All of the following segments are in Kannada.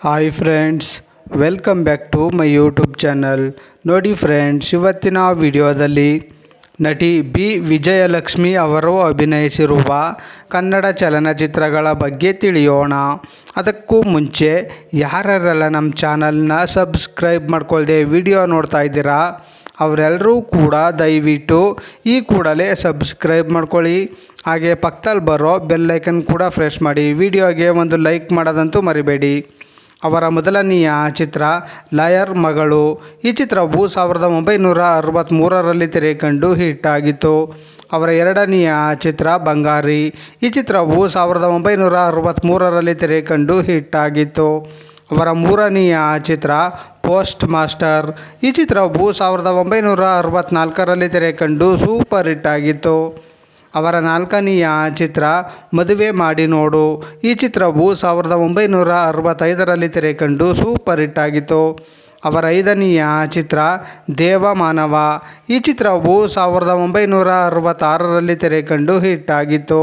Hi friends, welcome back to my YouTube channel. ನೋಡಿ ಫ್ರೆಂಡ್ಸ್, ಇವತ್ತಿನ ವಿಡಿಯೋದಲ್ಲಿ ನಟಿ ಬಿ ವಿಜಯಲಕ್ಷ್ಮಿ ಅವರು ಅಭಿನಯಿಸಿರುವ ಕನ್ನಡ ಚಲನಚಿತ್ರಗಳ ಬಗ್ಗೆ ತಿಳಿಯೋಣ. ಅದಕ್ಕೂ ಮುಂಚೆ ಯಾರೆಲ್ಲ ನಮ್ಮ ಚಾನಲ್ನ ಸಬ್ಸ್ಕ್ರೈಬ್ ಮಾಡ್ಕೊಳ್ದೆ ವಿಡಿಯೋ ನೋಡ್ತಾ ಇದ್ದೀರಾ ಅವರೆಲ್ಲರೂ ಕೂಡ ದಯವಿಟ್ಟು ಈ ಕೂಡಲೇ ಸಬ್ಸ್ಕ್ರೈಬ್ ಮಾಡ್ಕೊಳ್ಳಿ. ಹಾಗೆ ಪಕ್ಕದಲ್ಲಿ ಬರೋ ಬೆಲ್ಲೈಕನ್ ಕೂಡ ಪ್ರೆಸ್ ಮಾಡಿ. ವಿಡಿಯೋಗೆ ಒಂದು ಲೈಕ್ ಮಾಡೋದಂತೂ ಮರಿಬೇಡಿ. ಅವರ ಮೊದಲನೆಯ ಚಿತ್ರ ಲಾಯರ್ ಮಗಳು. ಈ ಚಿತ್ರವು 1963ರಲ್ಲಿ ತೆರೆಕಂಡು ಹಿಟ್ ಆಗಿತ್ತು. ಅವರ ಎರಡನೆಯ ಚಿತ್ರ ಬಂಗಾರಿ. ಈ ಚಿತ್ರವು 1963ರಲ್ಲಿ ತೆರೆಕಂಡು ಹಿಟ್ ಆಗಿತ್ತು. ಅವರ ಮೂರನೆಯ ಚಿತ್ರ ಪೋಸ್ಟ್ ಮಾಸ್ಟರ್. ಈ ಚಿತ್ರವು 1964ರಲ್ಲಿ ತೆರೆಕಂಡು ಸೂಪರ್ ಹಿಟ್ ಆಗಿತ್ತು. ಅವರ ನಾಲ್ಕನೆಯ ಚಿತ್ರ ಮದುವೆ ಮಾಡಿ ನೋಡು. ಈ ಚಿತ್ರವು 1965ರಲ್ಲಿ ತೆರೆಕಂಡು ಸೂಪರ್ ಹಿಟ್ ಆಗಿತ್ತು. ಅವರ ಐದನೆಯ ಚಿತ್ರ ದೇವಮಾನವ. ಈ ಚಿತ್ರವು 1966ರಲ್ಲಿ ತೆರೆಕಂಡು ಹಿಟ್ ಆಗಿತ್ತು.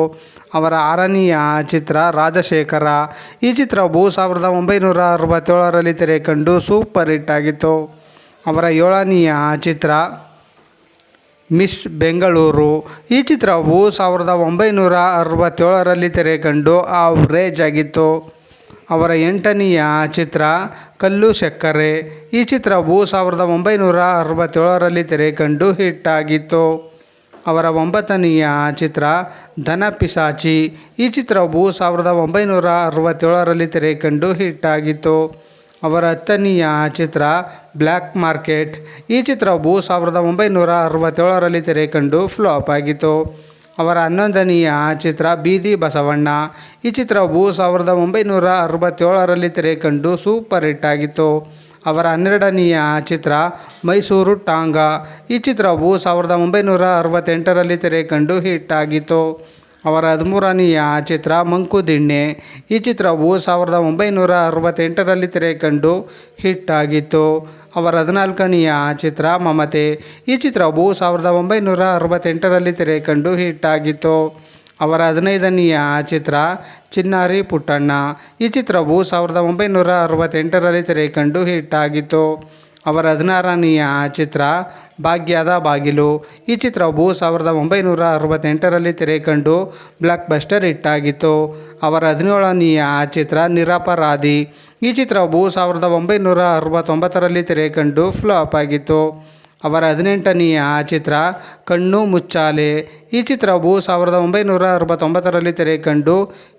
ಅವರ ಆರನೆಯ ಚಿತ್ರ ರಾಜಶೇಖರ. ಈ ಚಿತ್ರವು 1967ರಲ್ಲಿ ತೆರೆಕಂಡು ಸೂಪರ್ ಹಿಟ್ ಆಗಿತ್ತು. ಅವರ ಏಳನೆಯ ಚಿತ್ರ ಮಿಸ್ ಬೆಂಗಳೂರು. ಈ ಚಿತ್ರವು 1967ರಲ್ಲಿ ತೆರೆಕಂಡು ಆವ್ರೇಜ್ ಆಗಿತ್ತು. ಅವರ ಎಂಟನೆಯ ಚಿತ್ರ ಕಲ್ಲು ಸಕ್ಕರೆ. ಈ ಚಿತ್ರವು 1967ರಲ್ಲಿ ತೆರೆಕಂಡು ಹಿಟ್ ಆಗಿತ್ತು. ಅವರ ಒಂಬತ್ತನೆಯ ಚಿತ್ರ ಧನ ಪಿಸಾಚಿ. ಈ ಚಿತ್ರವು 1967ರಲ್ಲಿ ತೆರೆಕಂಡು ಹಿಟ್ ಆಗಿತ್ತು. ಅವರ ಹತ್ತನೆಯ ಚಿತ್ರ ಬ್ಲ್ಯಾಕ್ ಮಾರ್ಕೆಟ್. ಈ ಚಿತ್ರವು 1967ರಲ್ಲಿ ತೆರೆಕಂಡು ಫ್ಲಾಪ್ ಆಗಿತ್ತು. ಅವರ ಹನ್ನೊಂದನೆಯ ಚಿತ್ರ ಬೀದಿ ಬಸವಣ್ಣ. ಈ ಚಿತ್ರವು 1967ರಲ್ಲಿ ತೆರೆಕಂಡು ಸೂಪರ್ ಹಿಟ್ ಆಗಿತ್ತು. ಅವರ ಹನ್ನೆರಡನೆಯ ಚಿತ್ರ ಮೈಸೂರು ಟಾಂಗಾ. ಈ ಚಿತ್ರವು 1968ರಲ್ಲಿ ತೆರೆಕಂಡು ಹಿಟ್ ಆಗಿತ್ತು. ಅವರ 13ನೆಯ ಚಿತ್ರ ಮಂಕುದಿಣ್ಣೆ. ಈ ಚಿತ್ರವು 1968ರಲ್ಲಿ ತೆರೆಕಂಡು ಹಿಟ್ ಆಗಿತ್ತು. ಅವರ 14ನೆಯ ಚಿತ್ರ ಮಮತೆ. ಈ ಚಿತ್ರವು 1968ರಲ್ಲಿ ತೆರೆಕಂಡು ಹಿಟ್ ಆಗಿತ್ತು. ಅವರ 15ನೆಯ ಚಿತ್ರ ಚಿನ್ನಾರಿ ಪುಟ್ಟಣ್ಣ. ಈ ಚಿತ್ರವು 1968ರಲ್ಲಿ ತೆರೆಕಂಡು ಹಿಟ್ ಆಗಿತ್ತು. ಅವರ 16ನೆಯ ಚಿತ್ರ ಭಾಗ್ಯದ ಬಾಗಿಲು. ಈ ಚಿತ್ರವು 1968ರಲ್ಲಿ ತೆರೆಕಂಡು ಬ್ಲಾಕ್ ಬಸ್ಟರ್ ಹಿಟ್ ಆಗಿತ್ತು. ಅವರ 17ನೆಯ ಚಿತ್ರ ನಿರಪರಾಧಿ. ಈ ಚಿತ್ರವು 1969ರಲ್ಲಿ ತೆರೆಕಂಡು ಫ್ಲಾಪ್ ಆಗಿತ್ತು. ಅವರ 18ನೆಯ ಚಿತ್ರ ಕಣ್ಣು ಮುಚ್ಚಾಲೆ. ಈ ಚಿತ್ರವು 1969ರಲ್ಲಿ ತೆರೆಕಂಡು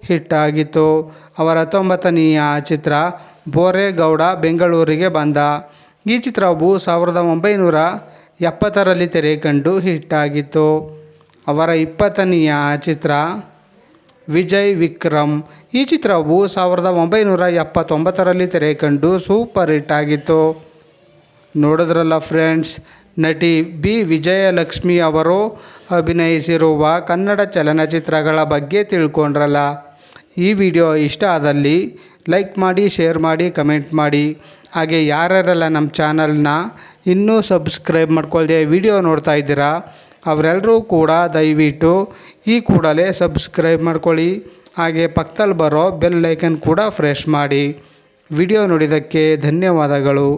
ಹಿಟ್ ಆಗಿತ್ತು. ಅವರ 19ನೆಯ ಚಿತ್ರ ಬೋರೇಗೌಡ ಬೆಂಗಳೂರಿಗೆ ಬಂದ. ಈ ಚಿತ್ರವು 1970ರಲ್ಲಿ ತೆರೆಕಂಡು ಹಿಟ್ ಆಗಿತ್ತು. ಅವರ 20ನೆಯ ಚಿತ್ರ ವಿಜಯ್ ವಿಕ್ರಮ್. ಈ ಚಿತ್ರವು 1979ರಲ್ಲಿ ತೆರೆಕಂಡು ಸೂಪರ್ ಹಿಟ್ ಆಗಿತ್ತು. ನೋಡಿದ್ರಲ್ಲ ಫ್ರೆಂಡ್ಸ್, ನಟಿ ಬಿ ವಿಜಯಲಕ್ಷ್ಮಿ ಅವರು ಅಭಿನಯಿಸಿರುವ ಕನ್ನಡ ಚಲನಚಿತ್ರಗಳ ಬಗ್ಗೆ ತಿಳ್ಕೊಂಡ್ರಲ್ಲ. ಈ ವಿಡಿಯೋ ಇಷ್ಟ ಆದಲ್ಲಿ ಲೈಕ್ ಮಾಡಿ, ಶೇರ್ ಮಾಡಿ, ಕಮೆಂಟ್ ಮಾಡಿ. ಹಾಗೆ ಯಾರ್ಯಾರೆಲ್ಲ ನಮ್ಮ ಚಾನಲ್ನ ಇನ್ನೂ ಸಬ್ಸ್ಕ್ರೈಬ್ ಮಾಡ್ಕೊಳ್ದೆ ವಿಡಿಯೋ ನೋಡ್ತಾ ಇದ್ದೀರಾ ಅವರೆಲ್ಲರೂ ಕೂಡ ದಯವಿಟ್ಟು ಈ ಕೂಡಲೇ ಸಬ್ಸ್ಕ್ರೈಬ್ ಮಾಡ್ಕೊಳ್ಳಿ. ಹಾಗೆ ಪಕ್ಕದಲ್ಲಿ ಬರೋ ಬೆಲ್ ಐಕನ್ ಕೂಡ ಪ್ರೆಸ್ ಮಾಡಿ. ವಿಡಿಯೋ ನೋಡಿದ್ದಕ್ಕೆ ಧನ್ಯವಾದಗಳು.